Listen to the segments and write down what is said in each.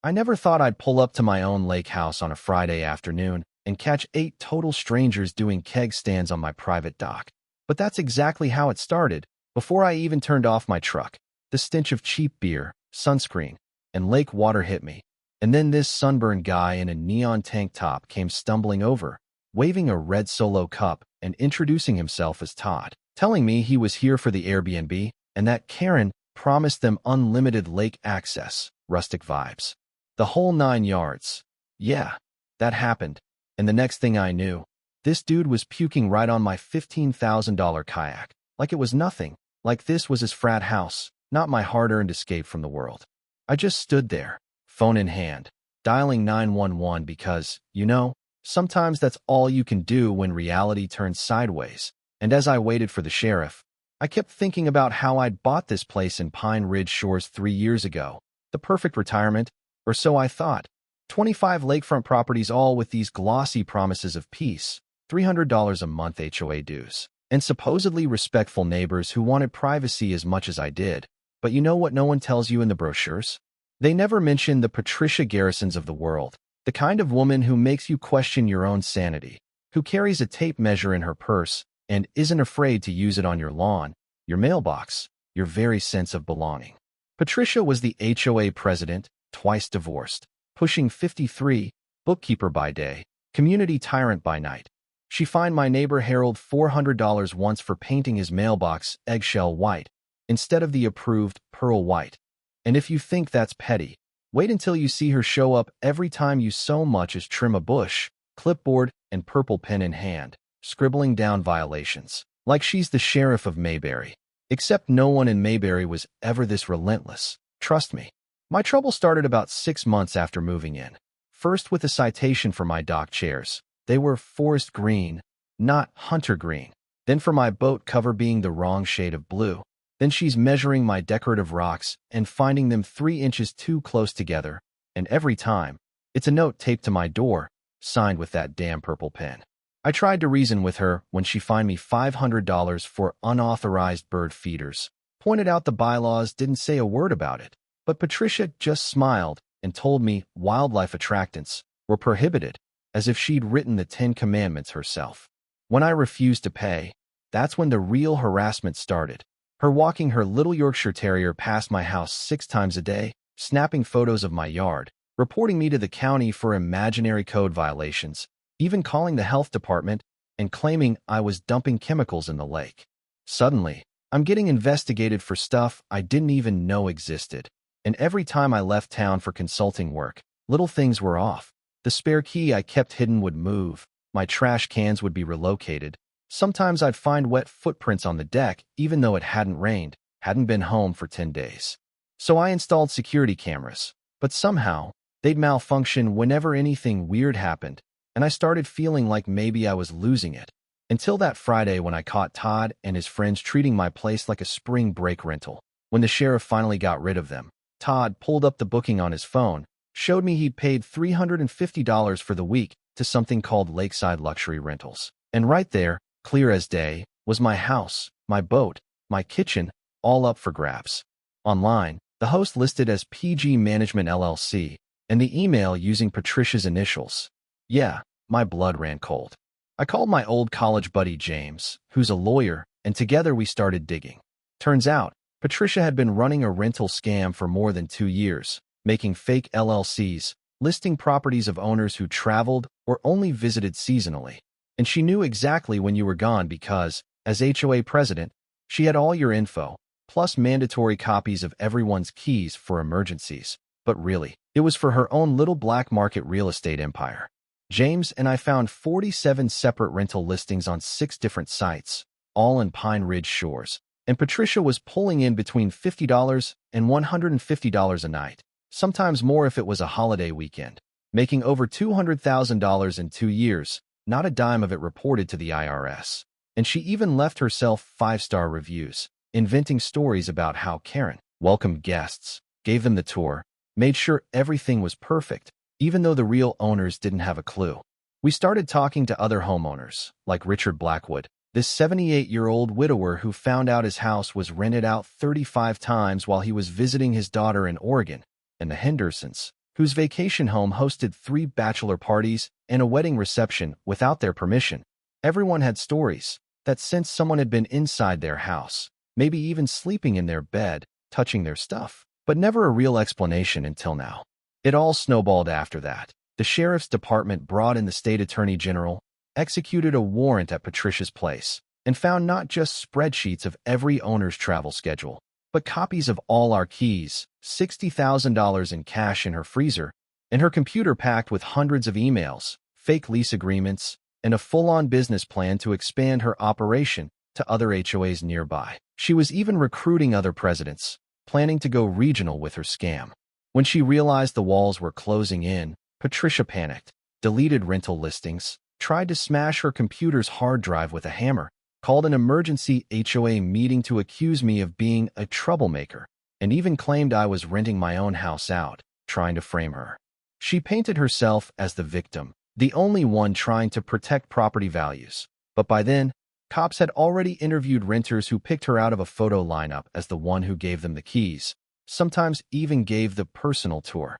I never thought I'd pull up to my own lake house on a Friday afternoon and catch 8 total strangers doing keg stands on my private dock. But that's exactly how it started. Before I even turned off my truck, the stench of cheap beer, sunscreen, and lake water hit me. And then this sunburned guy in a neon tank top came stumbling over, waving a red Solo cup and introducing himself as Todd, telling me he was here for the Airbnb and that Karen promised them unlimited lake access, rustic vibes. The whole 9 yards. Yeah, that happened. And the next thing I knew, this dude was puking right on my $15,000 kayak. Like it was nothing. Like this was his frat house, not my hard-earned escape from the world. I just stood there, phone in hand, dialing 911 because, sometimes that's all you can do when reality turns sideways. And as I waited for the sheriff, I kept thinking about how I'd bought this place in Pine Ridge Shores 3 years ago. The perfect retirement, or so I thought. 25 lakefront properties, all with these glossy promises of peace, $300 a month HOA dues, and supposedly respectful neighbors who wanted privacy as much as I did. But you know what no one tells you in the brochures? They never mention the Patricia Garrisons of the world, the kind of woman who makes you question your own sanity, who carries a tape measure in her purse and isn't afraid to use it on your lawn, your mailbox, your very sense of belonging. Patricia was the HOA president, twice divorced, pushing 53, bookkeeper by day, community tyrant by night. She fined my neighbor Harold $400 once for painting his mailbox eggshell white instead of the approved pearl white. And if you think that's petty, wait until you see her show up every time you so much as trim a bush, clipboard and purple pen in hand, scribbling down violations, like she's the sheriff of Mayberry. Except no one in Mayberry was ever this relentless. Trust me. My trouble started about 6 months after moving in. First with a citation for my dock chairs. They were forest green, not hunter green. Then for my boat cover being the wrong shade of blue. Then she's measuring my decorative rocks and finding them 3 inches too close together. And every time, it's a note taped to my door, signed with that damn purple pen. I tried to reason with her when she fined me $500 for unauthorized bird feeders. Pointed out the bylaws didn't say a word about it. But Patricia just smiled and told me wildlife attractants were prohibited, as if she'd written the 10 Commandments herself. When I refused to pay, that's when the real harassment started. Her walking her little Yorkshire Terrier past my house 6 times a day, snapping photos of my yard, reporting me to the county for imaginary code violations, even calling the health department and claiming I was dumping chemicals in the lake. Suddenly, I'm getting investigated for stuff I didn't even know existed. And every time I left town for consulting work, little things were off. The spare key I kept hidden would move, my trash cans would be relocated. Sometimes I'd find wet footprints on the deck even though it hadn't rained, hadn't been home for 10 days. So I installed security cameras, but somehow, they'd malfunction whenever anything weird happened, and I started feeling like maybe I was losing it. Until that Friday when I caught Todd and his friends treating my place like a spring break rental. When the sheriff finally got rid of them, Todd pulled up the booking on his phone, showed me he'd paid $350 for the week to something called Lakeside Luxury Rentals. And right there, clear as day, was my house, my boat, my kitchen, all up for grabs. Online, the host listed as PG Management LLC, and the email using Patricia's initials. Yeah, my blood ran cold. I called my old college buddy James, who's a lawyer, and together we started digging. Turns out, Patricia had been running a rental scam for more than 2 years, making fake LLCs, listing properties of owners who traveled or only visited seasonally. And she knew exactly when you were gone because, as HOA president, she had all your info, plus mandatory copies of everyone's keys for emergencies. But really, it was for her own little black market real estate empire. James and I found 47 separate rental listings on 6 different sites, all in Pine Ridge Shores. And Patricia was pulling in between $50 and $150 a night, sometimes more if it was a holiday weekend, making over $200,000 in 2 years, not a dime of it reported to the IRS. And she even left herself 5-star reviews, inventing stories about how Karen welcomed guests, gave them the tour, made sure everything was perfect, even though the real owners didn't have a clue. We started talking to other homeowners, like Richard Blackwood, this 78-year-old widower who found out his house was rented out 35 times while he was visiting his daughter in Oregon, and the Hendersons, whose vacation home hosted 3 bachelor parties and a wedding reception without their permission. Everyone had stories that since someone had been inside their house, maybe even sleeping in their bed, touching their stuff, but never a real explanation until now. It all snowballed after that. The sheriff's department brought in the state attorney general, executed a warrant at Patricia's place, and found not just spreadsheets of every owner's travel schedule, but copies of all our keys, $60,000 in cash in her freezer, and her computer packed with hundreds of emails, fake lease agreements, and a full-on business plan to expand her operation to other HOAs nearby. She was even recruiting other presidents, planning to go regional with her scam. When she realized the walls were closing in, Patricia panicked, deleted rental listings, tried to smash her computer's hard drive with a hammer, called an emergency HOA meeting to accuse me of being a troublemaker, and even claimed I was renting my own house out, trying to frame her. She painted herself as the victim, the only one trying to protect property values. But by then, cops had already interviewed renters who picked her out of a photo lineup as the one who gave them the keys, sometimes even gave the personal tour.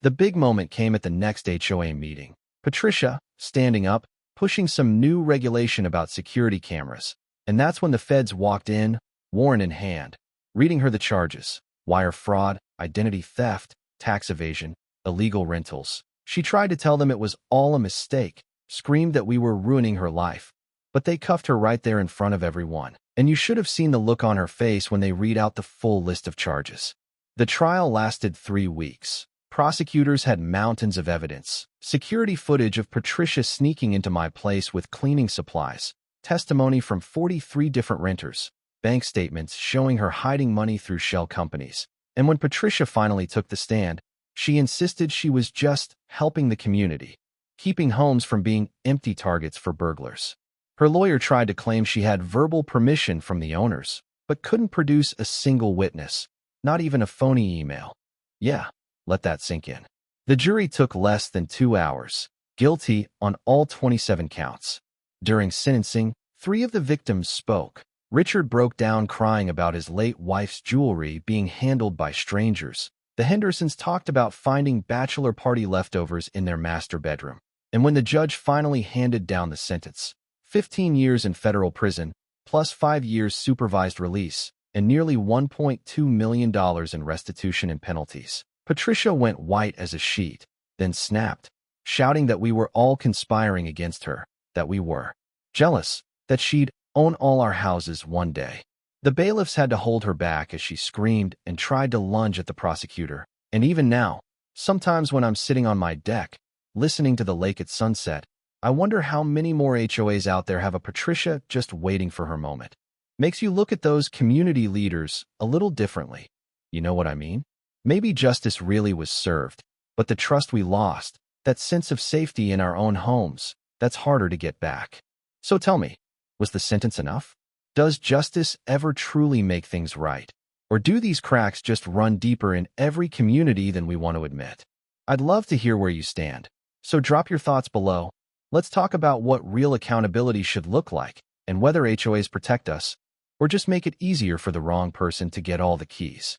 The big moment came at the next HOA meeting. Patricia, standing up, pushing some new regulation about security cameras. And that's when the feds walked in, warrant in hand, reading her the charges: wire fraud, identity theft, tax evasion, illegal rentals. She tried to tell them it was all a mistake, screamed that we were ruining her life. But they cuffed her right there in front of everyone. And you should have seen the look on her face when they read out the full list of charges. The trial lasted 3 weeks. Prosecutors had mountains of evidence, security footage of Patricia sneaking into my place with cleaning supplies, testimony from 43 different renters, bank statements showing her hiding money through shell companies. And when Patricia finally took the stand, she insisted she was just helping the community, keeping homes from being empty targets for burglars. Her lawyer tried to claim she had verbal permission from the owners, but couldn't produce a single witness, not even a phony email. Yeah. Let that sink in. The jury took less than 2 hours, guilty on all 27 counts. During sentencing, 3 of the victims spoke. Richard broke down crying about his late wife's jewelry being handled by strangers. The Hendersons talked about finding bachelor party leftovers in their master bedroom. And when the judge finally handed down the sentence, 15 years in federal prison, plus 5 years supervised release, and nearly $1.2 million in restitution and penalties, Patricia went white as a sheet, then snapped, shouting that we were all conspiring against her, that we were jealous, that she'd own all our houses one day. The bailiffs had to hold her back as she screamed and tried to lunge at the prosecutor. And even now, sometimes when I'm sitting on my deck, listening to the lake at sunset, I wonder how many more HOAs out there have a Patricia just waiting for her moment. Makes you look at those community leaders a little differently. You know what I mean? Maybe justice really was served, but the trust we lost, that sense of safety in our own homes, that's harder to get back. So tell me, was the sentence enough? Does justice ever truly make things right? Or do these cracks just run deeper in every community than we want to admit? I'd love to hear where you stand. So drop your thoughts below. Let's talk about what real accountability should look like and whether HOAs protect us or just make it easier for the wrong person to get all the keys.